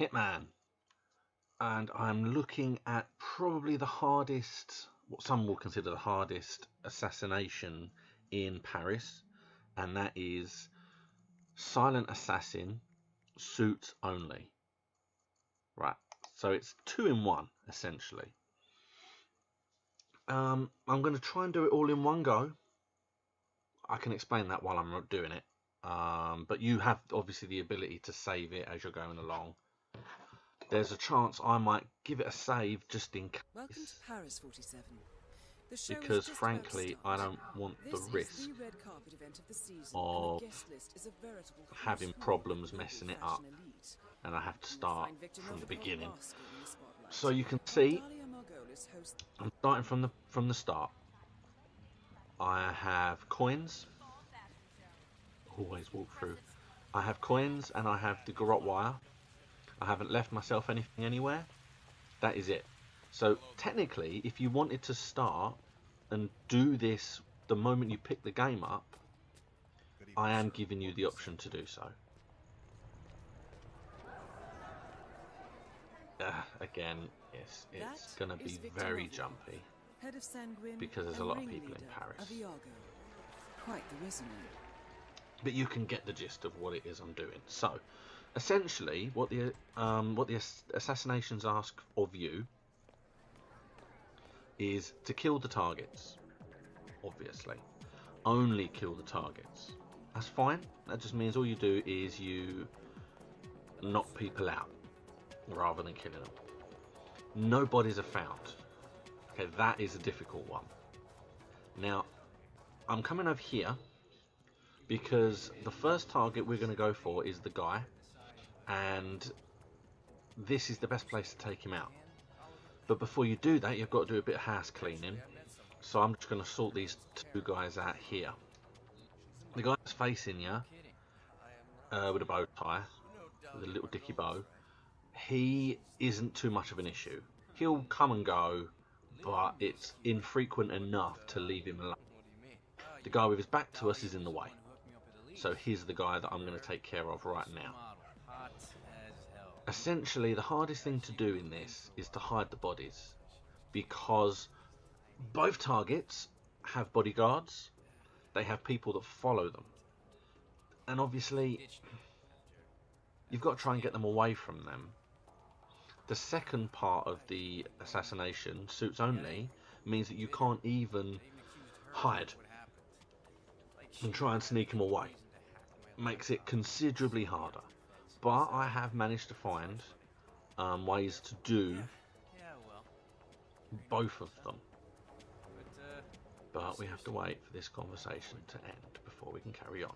Hitman, and I'm looking at probably the hardest, what some will consider the hardest assassination in Paris, and that is Silent Assassin, suits only. Right, so it's 2 in 1 essentially. I'm going to try and do it all in one go. I can explain that while I'm doing it, but you have obviously the ability to save it as you're going along. There's a chance I might give it a save just in case. Welcome to Paris 47. The show Because is just frankly, about to I start. don't want the This risk is the red carpet event of the season, of and the guest list is a veritable having who's who problems of the messing it global up, fashion elite. and I have to You will start find Victor from the Novikov beginning. basking in the spotlight, So you can while see Dalia Margolis hosts. I'm starting from the start. I have coins. Always walk through. I have coins and I have the garrote wire. I haven't left myself anything anywhere. That is it. So technically, if you wanted to start and do this the moment you pick the game up, I am giving you the option to do so. Again, yes, it's going to be very jumpy Head of Sanguine because there's a and lot of people in ringleader Paris. of Iago. Quite the resume. But you can get the gist of what it is I'm doing. So, essentially, what the assassinations ask of you is to kill the targets. Obviously, only kill the targets. That's fine. That just means all you do is you knock people out rather than killing them. No bodies are found. Okay, that is a difficult one. Now, I'm coming over here because the first target we're going to go for is the guy, and this is the best place to take him out. But before you do that, you've got to do a bit of house cleaning. So I'm just going to sort these two guys out here. The guy that's facing you, with a bow tie, with a little dicky bow, he isn't too much of an issue. He'll come and go, but it's infrequent enough to leave him alone. The guy with his back to us is in the way. So he's the guy that I'm going to take care of right now. Essentially, the hardest thing to do in this is to hide the bodies, because both targets have bodyguards. They have people that follow them. And obviously, you've got to try and get them away from them. The second part of the assassination, suits only, means that you can't even hide and try and sneak them away. Makes it considerably harder. But I have managed to find ways to do both of them. But we have to wait for this conversation to end before we can carry on.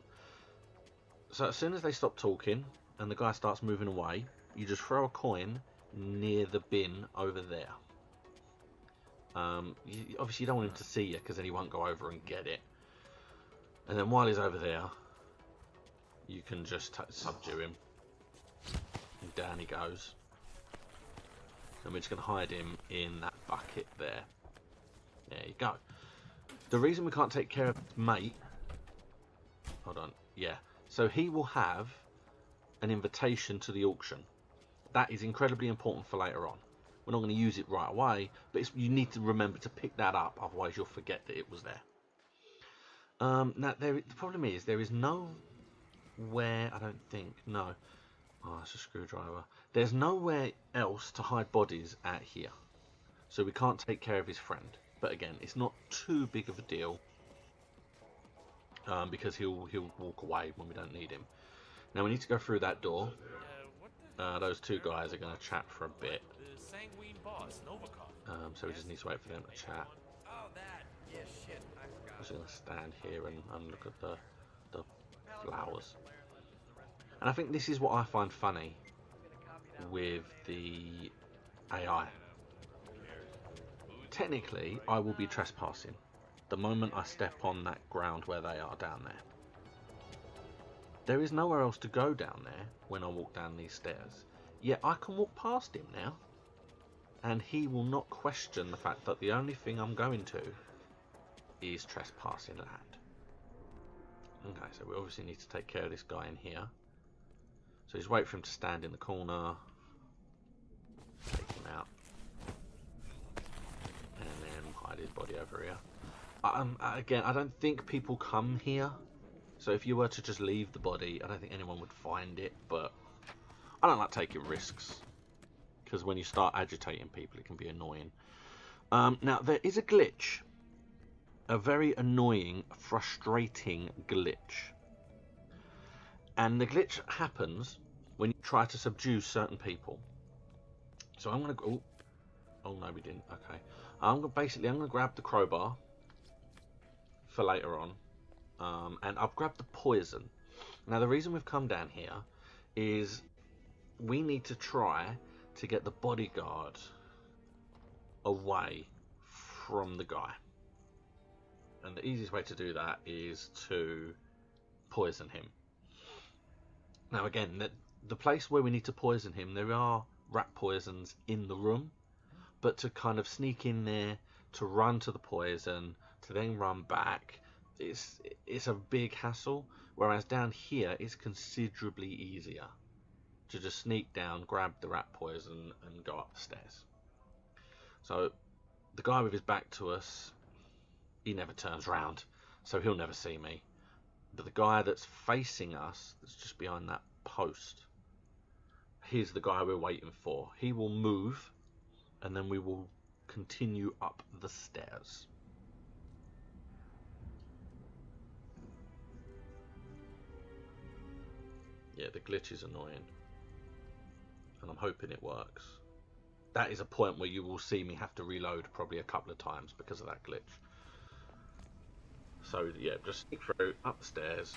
So as soon as they stop talking and the guy starts moving away, you just throw a coin near the bin over there. Obviously you don't want him to see you, because then he won't go over and get it. And then while he's over there, you can just subdue him. And down he goes. And we're just going to hide him in that bucket there. There you go. The reason we can't take care of his mate... Hold on. Yeah. So he will have an invitation to the auction. That is incredibly important for later on. We're not going to use it right away, but you need to remember to pick that up, otherwise you'll forget that it was there. Now, the problem is, there is nowhere, I don't think, no. Oh, it's a screwdriver. There's nowhere else to hide bodies at here. So we can't take care of his friend. But again, it's not too big of a deal, because he'll walk away when we don't need him. Now we need to go through that door. Those two guys are going to chat for a bit. So we just need to wait for them to chat. I'm just going to stand here and look at the flowers. And I think this is what I find funny with the AI. Technically, I will be trespassing the moment I step on that ground where they are down there. There is nowhere else to go down there when I walk down these stairs. Yet I can walk past him now, and he will not question the fact that the only thing I'm going to is trespassing land. Okay, so we obviously need to take care of this guy in here. So just wait for him to stand in the corner, body over here. Again, I don't think people come here. So if you were to just leave the body, I don't think anyone would find it. But I don't like taking risks. Because when you start agitating people, it can be annoying. Now, there is a glitch. A very annoying, frustrating glitch. And the glitch happens when you try to subdue certain people. So I'm going to go... Oh, no, we didn't. Okay. I'm going to grab the crowbar for later on. And I've grabbed the poison. Now, the reason we've come down here is we need to try to get the bodyguard away from the guy. And the easiest way to do that is to poison him. Now again, the place where we need to poison him, there are rat poisons in the room, but to kind of sneak in there, to run to the poison, to then run back, it's a big hassle. Whereas down here, it's considerably easier to just sneak down, grab the rat poison, and go up the stairs. So the guy with his back to us, he never turns round, so he'll never see me. But the guy that's facing us, that's just behind that post, he's the guy we're waiting for. He will move, and then we will continue up the stairs. Yeah, the glitch is annoying, and I'm hoping it works. That is a point where you will see me have to reload probably a couple of times because of that glitch. So yeah, just sneak through, up the stairs.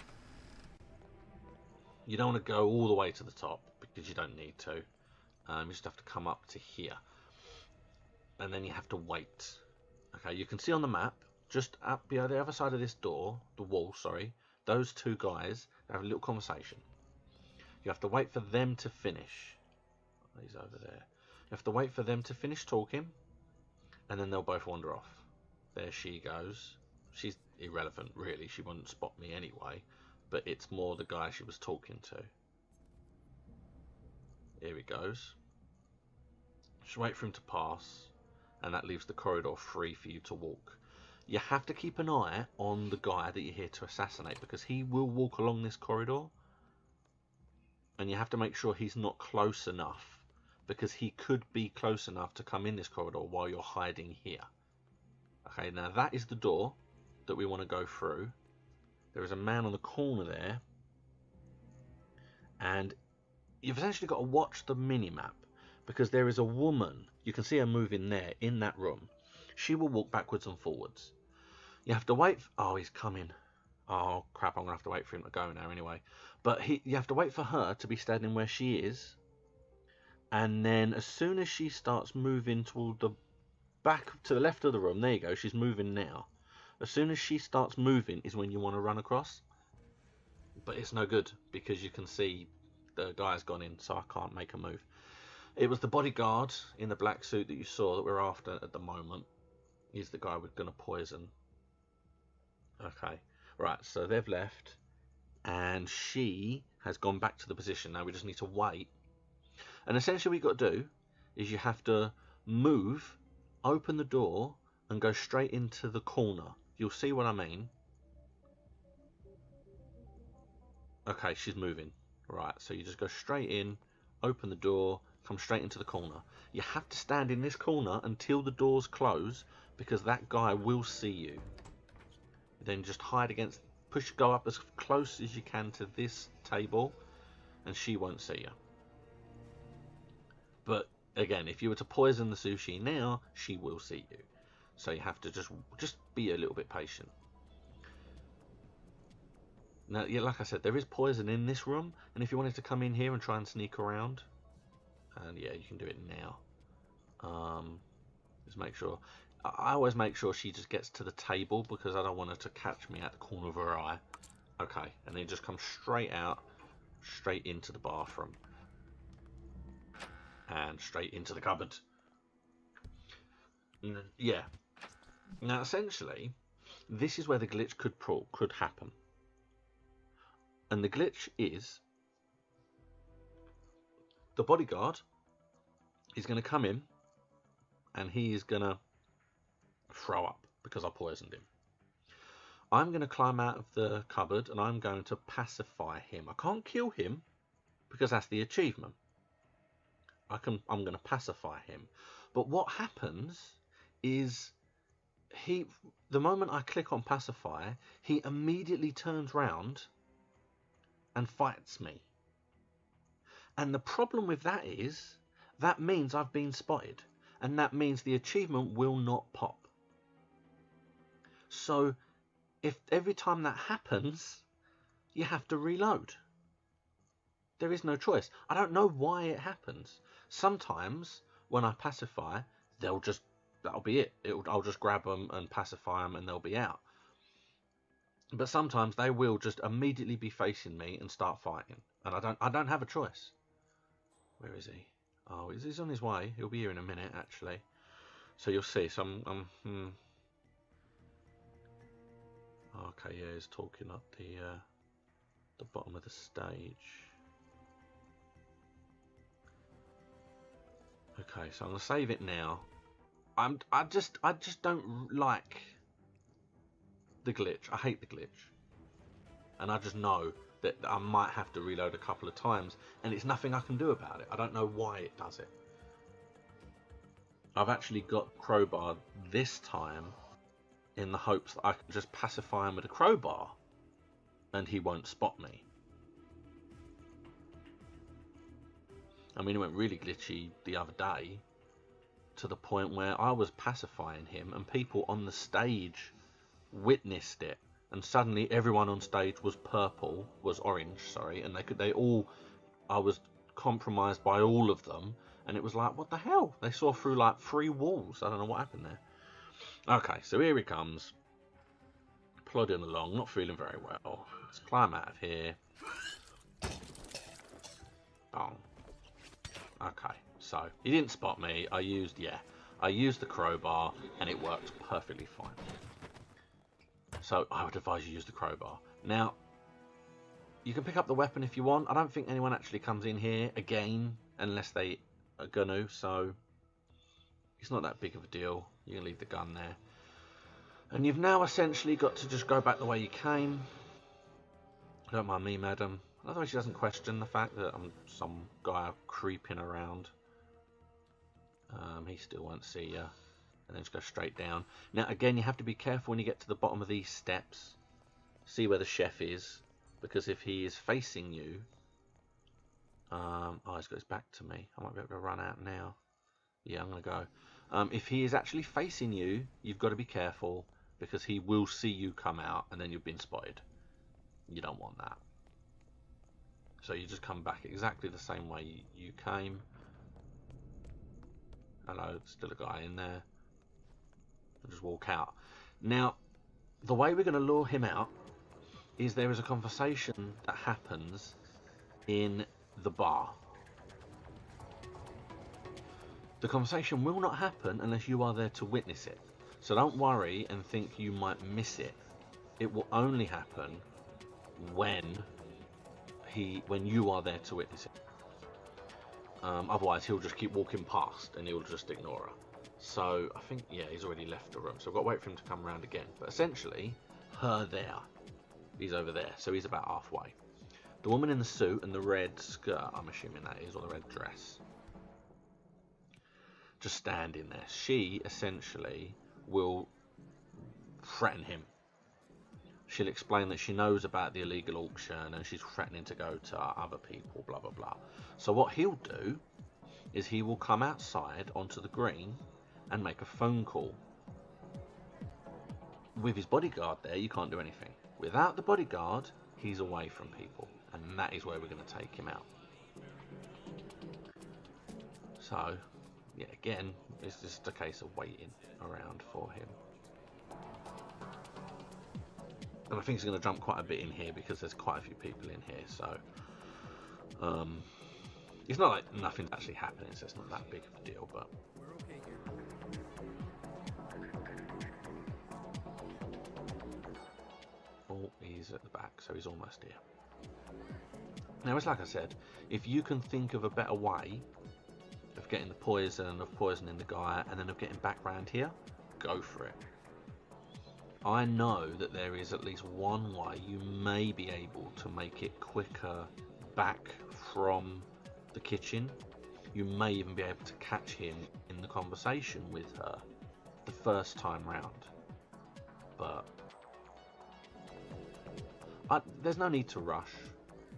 You don't want to go all the way to the top because you don't need to. You just have to come up to here. And then you have to wait. Okay, you can see on the map, just up behind the other side of this door, the wall, sorry, those two guys have a little conversation. You have to wait for them to finish. He's over there. You have to wait for them to finish talking, and then they'll both wander off. There she goes. She's irrelevant, really. She wouldn't spot me anyway, but it's more the guy she was talking to. Here he goes. Just wait for him to pass, and that leaves the corridor free for you to walk. You have to keep an eye on the guy that you're here to assassinate, because he will walk along this corridor, and you have to make sure he's not close enough, because he could be close enough to come in this corridor while you're hiding here. Okay, now that is the door that we want to go through. There is a man on the corner there, and you've essentially got to watch the mini-map, because there is a woman, you can see her moving there in that room. She will walk backwards and forwards. You have to wait. Oh, he's coming. Oh crap, I'm gonna have to wait for him to go now anyway. But you have to wait for her to be standing where she is, and then as soon as she starts moving toward the back to the left of the room, there you go, she's moving now. As soon as she starts moving is when you want to run across. But it's no good because you can see the guy's gone in, so I can't make a move. It was the bodyguard in the black suit that you saw that we're after at the moment. He's the guy we're going to poison. Okay, right, so they've left, and she has gone back to the position. Now we just need to wait. And essentially what you've got to do is you have to move, open the door, and go straight into the corner. You'll see what I mean. Okay, she's moving. Right, so you just go straight in, open the door, come straight into the corner. You have to stand in this corner until the doors close, because that guy will see you. Then just hide against, go up as close as you can to this table, and she won't see you. But again, if you were to poison the sushi now, she will see you. So you have to just be a little bit patient. Now, yeah, like I said, there is poison in this room, and if you wanted to come in here and try and sneak around, and yeah, you can do it now. Just make sure. I always make sure she just gets to the table, because I don't want her to catch me at the corner of her eye. Okay, and then just come straight out, straight into the bathroom, and straight into the cupboard. Yeah. Now, essentially, this is where the glitch could happen. And the glitch is the bodyguard is going to come in, and he is going to throw up. because I poisoned him. I'm going to climb out of the cupboard and I'm going to pacify him. I can't kill him because that's the achievement. I'm going to pacify him. But what happens is the moment I click on pacify, he immediately turns round and fights me. And the problem with that is that means I've been spotted, and that means the achievement will not pop. So if every time that happens, you have to reload. There is no choice. I don't know why it happens. Sometimes when I pacify, that'll be it. I'll just grab them and pacify them and they'll be out. But sometimes they will just immediately be facing me and start fighting. And I don't have a choice. Where is he? Oh, he's on his way. He'll be here in a minute, actually. So you'll see. So okay, yeah, he's talking up the bottom of the stage. Okay, so I'm gonna save it now. I just don't like the glitch. I hate the glitch, and I just know that I might have to reload a couple of times, and it's nothing I can do about it. I don't know why it does it. I've actually got crowbar this time in the hopes that I can just pacify him with a crowbar and he won't spot me. I mean, it went really glitchy the other day to the point where I was pacifying him and people on the stage witnessed it, and suddenly everyone on stage was orange, and I was compromised by all of them, and it was like, what the hell? They saw through like 3 walls. I don't know what happened there. Okay, so here he comes, plodding along, not feeling very well. Let's climb out of here. Bong. Okay, so he didn't spot me. I used the crowbar and it worked perfectly fine. So I would advise you use the crowbar. Now, you can pick up the weapon if you want. I don't think anyone actually comes in here again unless they are gonna, so it's not that big of a deal. You can leave the gun there. And you've now essentially got to just go back the way you came. Don't mind me, madam. Otherwise she doesn't question the fact that I'm some guy creeping around. He still won't see you. And then just go straight down. Now again, you have to be careful when you get to the bottom of these steps. See where the chef is, because if he is facing you, oh, he's got his back to me. I might be able to run out now. Yeah, I'm gonna go. If he is actually facing you, you've got to be careful, because he will see you come out and then you've been spotted. You don't want that. So you just come back exactly the same way you came. Hello, still a guy in there. And just walk out. Now, the way we're going to lure him out is there is a conversation that happens in the bar. The conversation will not happen unless you are there to witness it. So don't worry and think you might miss it. It will only happen when you are there to witness it. Otherwise he'll just keep walking past and he'll just ignore her. So I think, yeah, he's already left the room, so I've got to wait for him to come around again. But essentially, her there, he's over there, so he's about halfway. The woman in the suit and the red skirt, I'm assuming that is, or the red dress, just standing there. She essentially will threaten him. She'll explain that she knows about the illegal auction and she's threatening to go to other people, blah, blah, blah. So what he'll do is he will come outside onto the green and make a phone call. With his bodyguard there, you can't do anything. Without the bodyguard, he's away from people. And that is where we're going to take him out. So, yeah, again, it's just a case of waiting around for him. And I think he's going to jump quite a bit in here because there's quite a few people in here. So, it's not like nothing's actually happening, so it's not that big of a deal, but... Oh, he's at the back, so he's almost here. Now, it's like I said, if you can think of a better way of getting the poison, of poisoning the guy, and then of getting back round here, go for it. I know that there is at least one way you may be able to make it quicker back from the kitchen. You may even be able to catch him in the conversation with her the first time round. But there's no need to rush.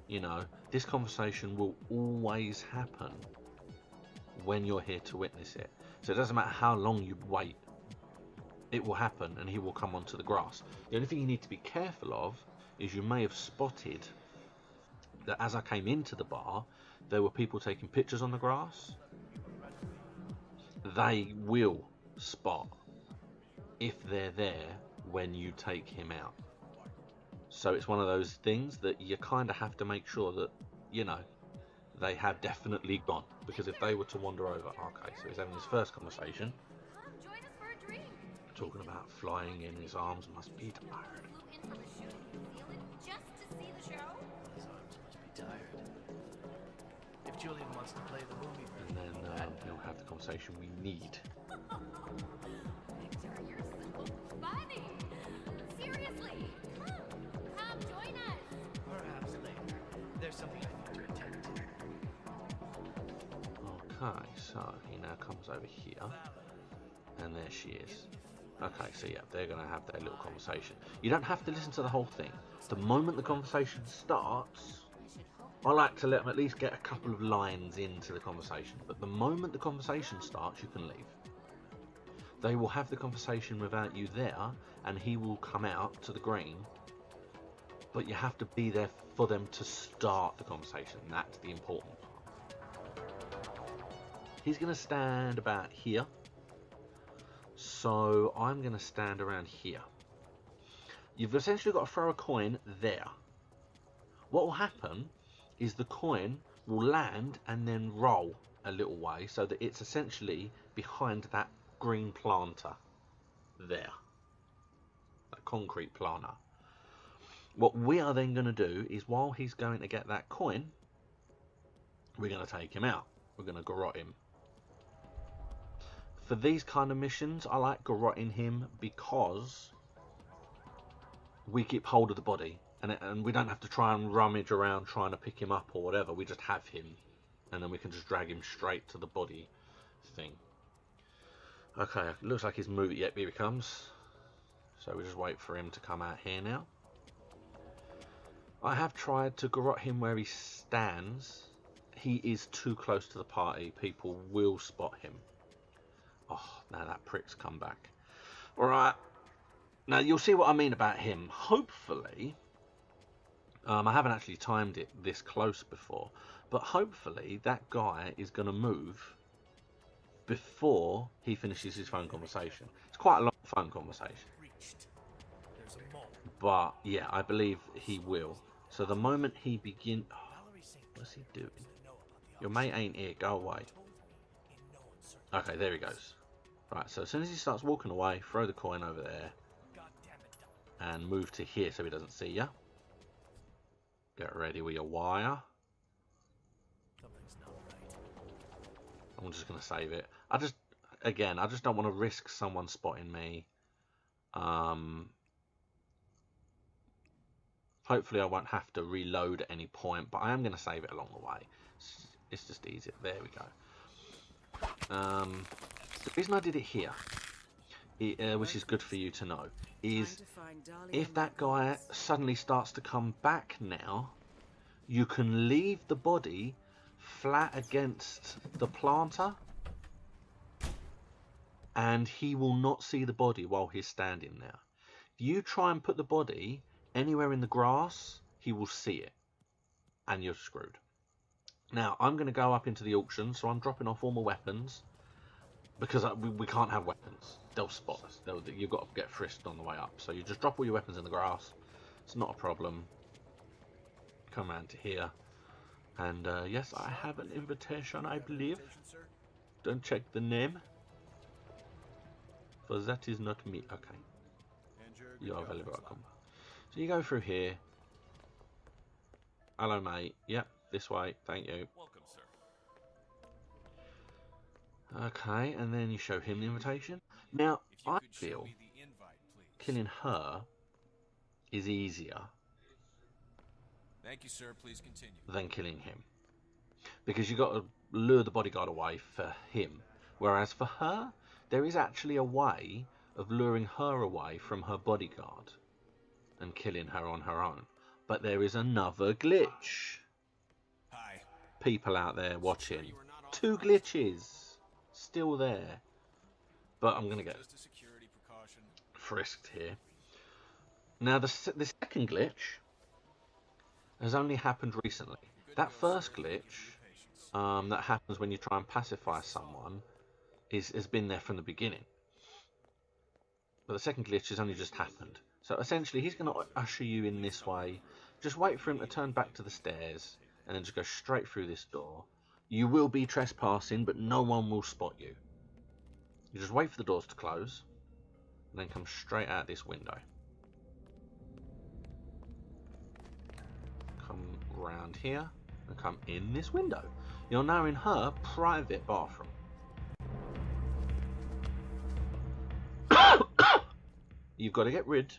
You know, this conversation will always happen when you're here to witness it. So it doesn't matter how long you wait, it will happen and he will come onto the grass. The only thing you need to be careful of is you may have spotted that as I came into the bar, there were people taking pictures on the grass. They will spot if they're there when you take him out. So it's one of those things that you kind of have to make sure that, you know, they have definitely gone. Because if they were to wander over, okay, so he's having his first conversation. Come join us for a drink. Talking about flying in his arms must be tired. Flew in from the shooting field just to see the show. His arms must be tired. If Julian wants to play the movie, And then he'll have the conversation we need. Victor, you're so funny. Seriously, come join us. perhaps later. There's something I need to attend to. Okay, so he now comes over here. And there she is. Okay, so yeah, they're going to have their little conversation. You don't have to listen to the whole thing. The moment the conversation starts, I like to let them at least get a couple of lines into the conversation. But the moment the conversation starts, you can leave. They will have the conversation without you there, and he will come out to the green. But you have to be there for them to start the conversation. That's the important part. He's going to stand about here. So I'm going to stand around here. You've essentially got to throw a coin there. What will happen is the coin will land and then roll a little way so that it's essentially behind that green planter there. That concrete planter. What we are then going to do is while he's going to get that coin, we're going to take him out. We're going to garrote him. For these kind of missions, I like garroting him because we keep hold of the body and we don't have to try and rummage around trying to pick him up or whatever. We just have him and then we can just drag him straight to the body thing. Okay, looks like he's moving. Yep, here he comes. So we just wait for him to come out here now. I have tried to garrote him where he stands. He is too close to the party. People will spot him. Oh, now that prick's come back. Alright. Now, you'll see what I mean about him. Hopefully, I haven't actually timed it this close before, but hopefully that guy is going to move before he finishes his phone conversation. It's quite a long phone conversation. But, yeah, I believe he will. So the moment he begins... Oh, what's he doing? Your mate ain't here. Go away. Okay, there he goes. Right, so as soon as he starts walking away, throw the coin over there. And move to here so he doesn't see you. Get ready with your wire. I'm just going to save it. I just don't want to risk someone spotting me. Hopefully I won't have to reload at any point, but I am going to save it along the way. It's just easier. There we go. The reason I did it here, which is good for you to know, is if that guy suddenly starts to come back now, you can leave the body flat against the planter and he will not see the body while he's standing there. If you try and put the body anywhere in the grass, he will see it and you're screwed. Now, I'm going to go up into the auction, so I'm dropping off all my weapons because we can't have weapons. They'll spot us. You've got to get frisked on the way up. So you just drop all your weapons in the grass. It's not a problem. Come around to here. And yes, I have an invitation, I believe. Don't check the name. For that is not me. Okay. You are very welcome. So you go through here. Hello, mate. Yep, this way. Thank you. Welcome, sir. Okay, and then you show him the invitation. Now, I feel killing her is easier Thank you, sir. Please continue. than killing him. Because you've got to lure the bodyguard away for him. Whereas for her, there is actually a way of luring her away from her bodyguard and killing her on her own. But there is another glitch. Hi. People out there watching. 2 glitches. Still there. But I'm going to get Just a security precaution. frisked here. Now, the second glitch has only happened recently. That first glitch that happens when you try and pacify someone has been there from the beginning. But the second glitch has only just happened. So essentially, he's going to usher you in this way. Just wait for him to turn back to the stairs and then just go straight through this door. You will be trespassing, but no one will spot you. You just wait for the doors to close and then come straight out this window. Come round here and come in this window. You're now in her private bathroom. You've got to get rid.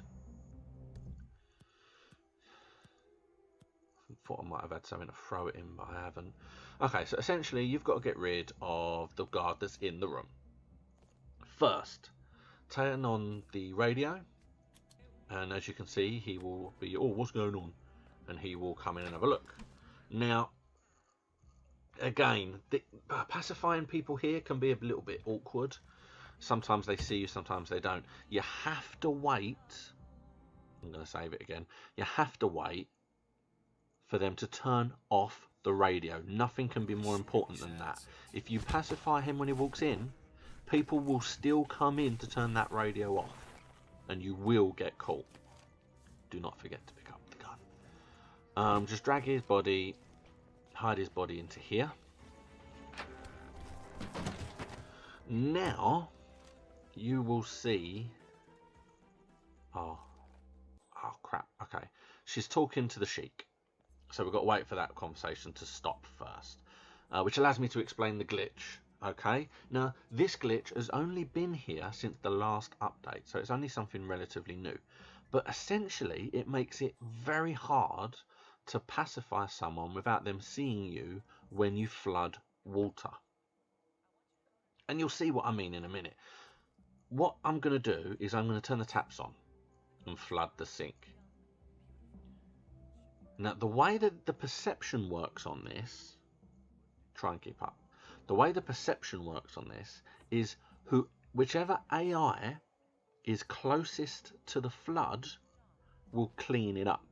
I thought I might have had something to throw it in, but I haven't. Okay, so essentially you've got to get rid of the guard that's in the room. First, turn on the radio, and as you can see, he will be, oh, what's going on? And he will come in and have a look. Now, again, pacifying people here can be a little bit awkward. Sometimes they see you, sometimes they don't. You have to wait. I'm going to save it again. You have to wait for them to turn off the radio. Nothing can be more important than that. If you pacify him when he walks in, people will still come in to turn that radio off, and you will get caught. Do not forget to pick up the gun. Just drag his body, hide his body into here. Now you will see. Oh crap. Okay, she's talking to the sheik, so we've got to wait for that conversation to stop first, which allows me to explain the glitch. Okay, now this glitch has only been here since the last update, so it's only something relatively new, but essentially it makes it very hard to pacify someone without them seeing you when you flood water. And you'll see what I mean in a minute. What I'm going to do is I'm going to turn the taps on and flood the sink. Now, the way that the perception works on this, try and keep up. The way the perception works on this is whichever AI is closest to the flood will clean it up.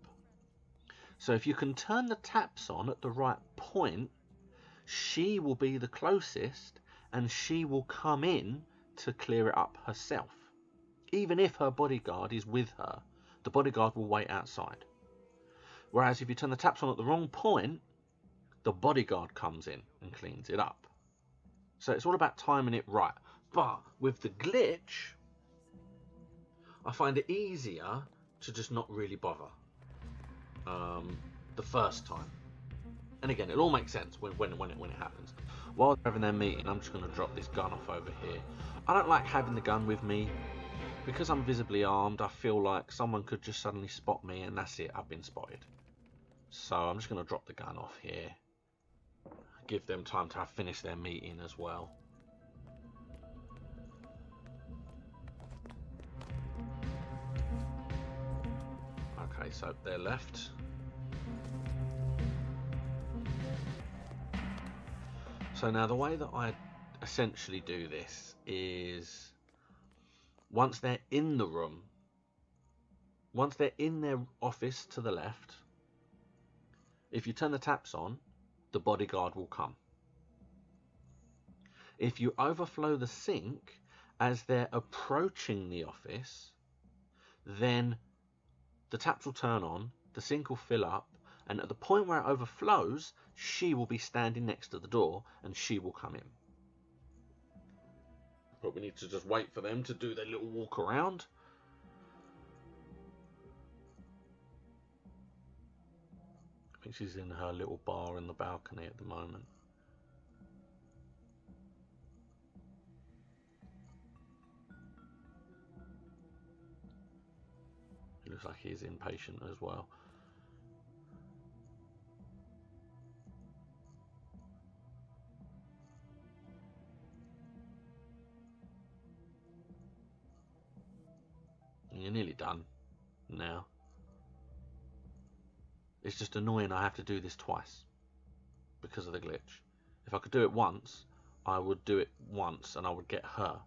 So if you can turn the taps on at the right point, she will be the closest and she will come in to clear it up herself. Even if her bodyguard is with her, the bodyguard will wait outside. Whereas if you turn the taps on at the wrong point, the bodyguard comes in and cleans it up. So it's all about timing it right. But with the glitch, I find it easier to just not really bother the first time. And again, it'll all make sense when it happens. While they're having their meeting, I'm just going to drop this gun off over here. I don't like having the gun with me. Because I'm visibly armed, I feel like someone could just suddenly spot me and that's it, I've been spotted. So I'm just going to drop the gun off here. Give them time to have finished their meeting as well. Okay, so they're left. So now the way that I essentially do this is once they're in the room, once they're in their office to the left, if you turn the taps on, the bodyguard will come. If you overflow the sink as they're approaching the office, then the taps will turn on, the sink will fill up, and at the point where it overflows, she will be standing next to the door and she will come in. But we need to just wait for them to do their little walk around. I think she's in her little bar in the balcony at the moment. Looks like he's impatient as well. You're nearly done now. It's just annoying I have to do this twice because of the glitch. If I could do it once, I would do it once and I would get her.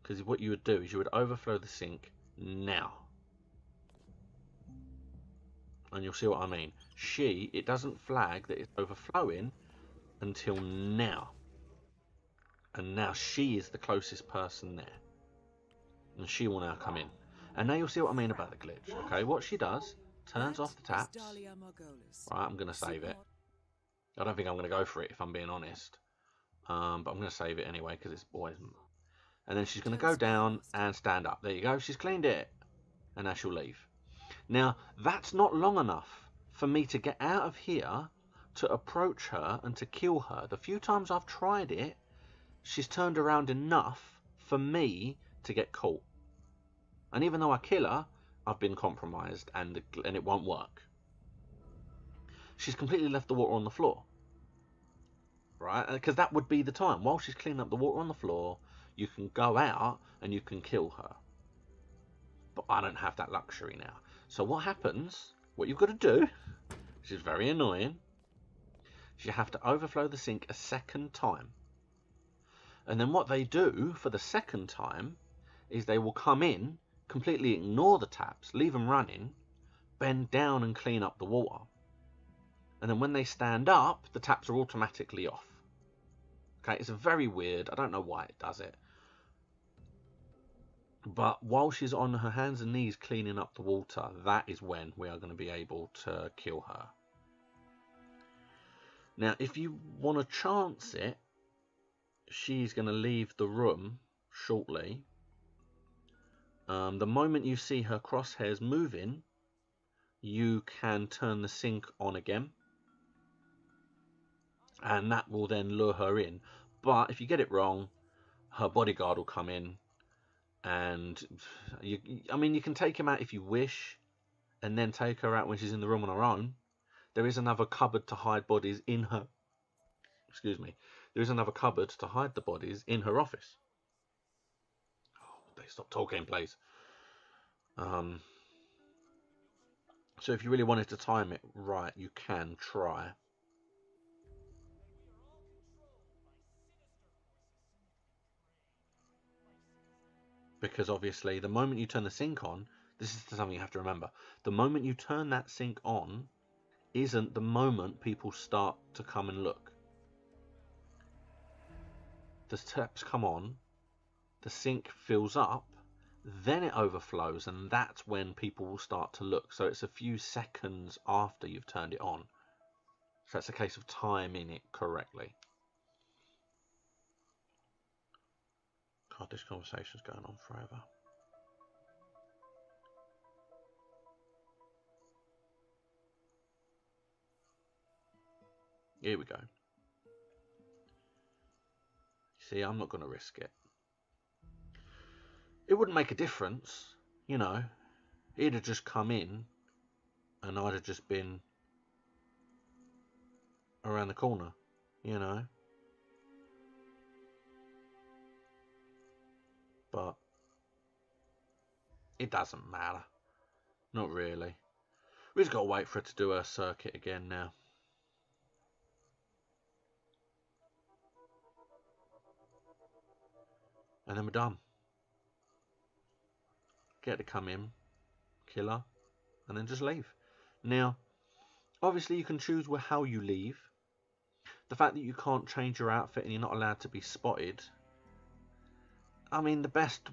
Because what you would do is you would overflow the sink now. And you'll see what I mean. It doesn't flag that it's overflowing until now. And now she is the closest person there. And she will now come in. And now you'll see what I mean about the glitch. Okay, what she does, turns off the taps. Right, I'm going to save it. I don't think I'm going to go for it if I'm being honest. But I'm going to save it anyway because it's boys. And then she's going to go down and stand up. There you go, she's cleaned it. And now she'll leave. Now, that's not long enough for me to get out of here, to approach her and to kill her. The few times I've tried it, she's turned around enough for me to get caught. And even though I kill her, I've been compromised and it won't work. She's completely left the water on the floor. Right? Because that would be the time. While she's cleaning up the water on the floor, you can go out and you can kill her. But I don't have that luxury now. So what happens, what you've got to do, which is very annoying, is you have to overflow the sink a second time. And then what they do for the second time is they will come in, completely ignore the taps, leave them running, bend down and clean up the water. And then when they stand up, the taps are automatically off. Okay, it's very weird. I don't know why it does it. But while she's on her hands and knees cleaning up the water, that is when we are going to be able to kill her. Now, if you want to chance it, she's going to leave the room shortly. The moment you see her crosshairs moving, you can turn the sink on again. And that will then lure her in. But if you get it wrong, her bodyguard will come in. And you can take him out if you wish, and then take her out when she's in the room on her own. There is another cupboard to hide bodies in her. Excuse me. There is another cupboard to hide the bodies in her office. Oh, they stop talking, please. So if you really wanted to time it right, you can try. Because obviously, the moment you turn the sink on, this is something you have to remember. The moment you turn that sink on isn't the moment people start to come and look. The taps come on, the sink fills up, then it overflows, and that's when people will start to look. So it's a few seconds after you've turned it on. So it's a case of timing it correctly. God, this conversation's going on forever. Here we go. See, I'm not going to risk it. It wouldn't make a difference, you know. He'd have just come in and I'd have just been around the corner, you know. But it doesn't matter. Not really. We've just got to wait for her to do her circuit again now. And then we're done. Get her to come in, kill her, and then just leave. Now, obviously you can choose how you leave. The fact that you can't change your outfit and you're not allowed to be spotted. I mean, the best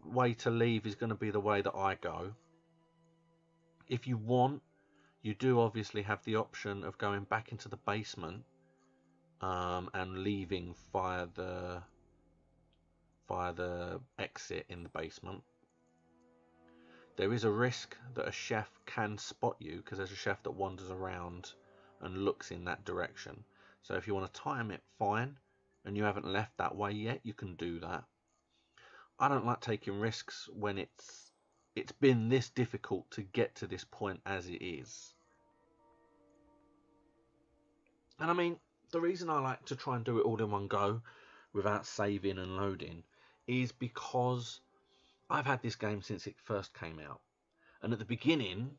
way to leave is going to be the way that I go. If you want, you do obviously have the option of going back into the basement and leaving via the exit in the basement. There is a risk that a chef can spot you because there's a chef that wanders around and looks in that direction. So if you want to time it, fine, and you haven't left that way yet, you can do that. I don't like taking risks when it's it's been this difficult to get to this point as it is. And I mean, the reason I like to try and do it all in one go without saving and loading is because I've had this game since it first came out. And at the beginning,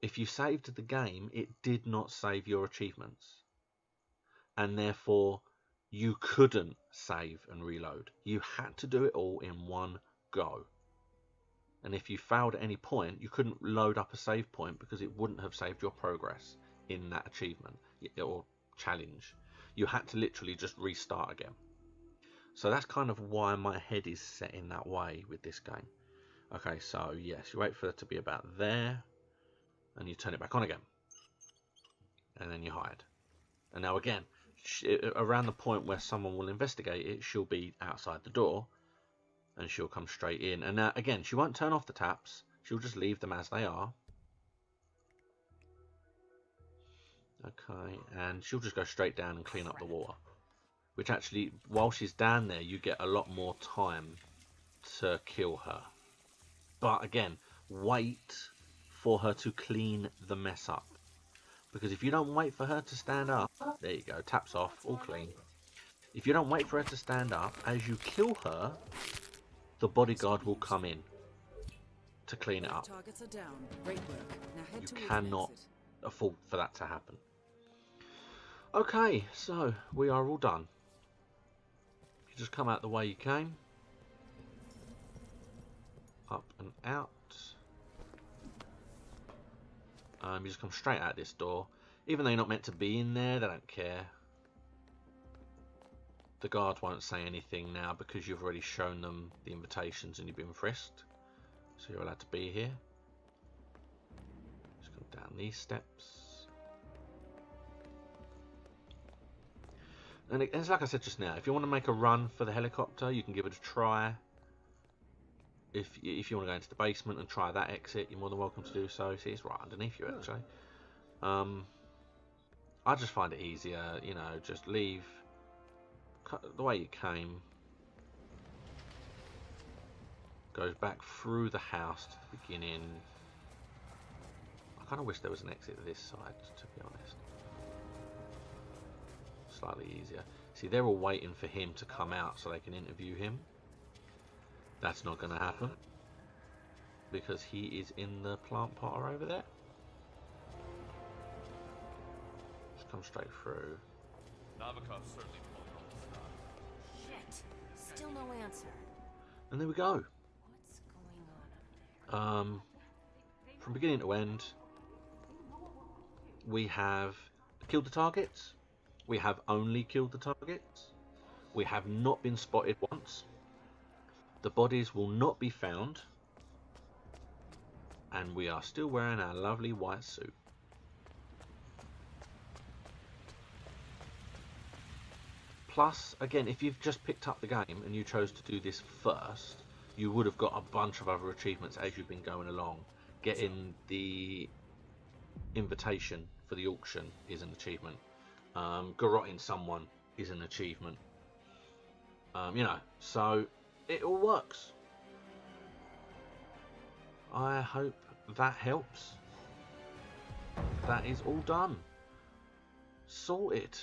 if you saved the game, it did not save your achievements. And therefore, you couldn't save and reload. You had to do it all in one go. And if you failed at any point, you couldn't load up a save point because it wouldn't have saved your progress in that achievement or challenge. You had to literally just restart again. So that's kind of why my head is set in that way with this game. Okay, so yes, you wait for it to be about there, and you turn it back on again. And then you hide. And now again, around the point where someone will investigate it, she'll be outside the door, and she'll come straight in. And now again, she won't turn off the taps, she'll just leave them as they are. Okay, and she'll just go straight down and clean up the water. Which actually, while she's down there, you get a lot more time to kill her. But again, wait for her to clean the mess up. Because if you don't wait for her to stand up, there you go, taps off, all clean. If you don't wait for her to stand up, as you kill her, the bodyguard will come in to clean it up. Targets are down. Great work. Now head You towards an cannot exit. afford for that to happen. Okay, so we are all done. You just come out the way you came. Up and out. You just come straight out this door. Even though you're not meant to be in there, they don't care. The guards won't say anything now because you've already shown them the invitations and you've been frisked. So you're allowed to be here. Just go down these steps. And it's like I said just now, if you want to make a run for the helicopter, you can give it a try. If you want to go into the basement and try that exit, you're more than welcome to do so. See, it's right underneath you, actually. I just find it easier, you know, just leave the way you came. Goes back through the house to the beginning. I kind of wish there was an exit this side, to be honest. Slightly easier. See, they're all waiting for him to come out so they can interview him. That's not going to happen because he is in the plant potter over there. Just come straight through. Navikov certainly pulled it off the start. Shit. Still no answer. And there we go. What's going on up there? From beginning to end, we have killed the targets. We have only killed the targets. We have not been spotted once. The bodies will not be found. And we are still wearing our lovely white suit. Plus, again, if you've just picked up the game and you chose to do this first, you would have got a bunch of other achievements as you've been going along. Getting the invitation for the auction is an achievement. Garrotting someone is an achievement. You know, so it all works. I hope that helps. That is all done. Sorted.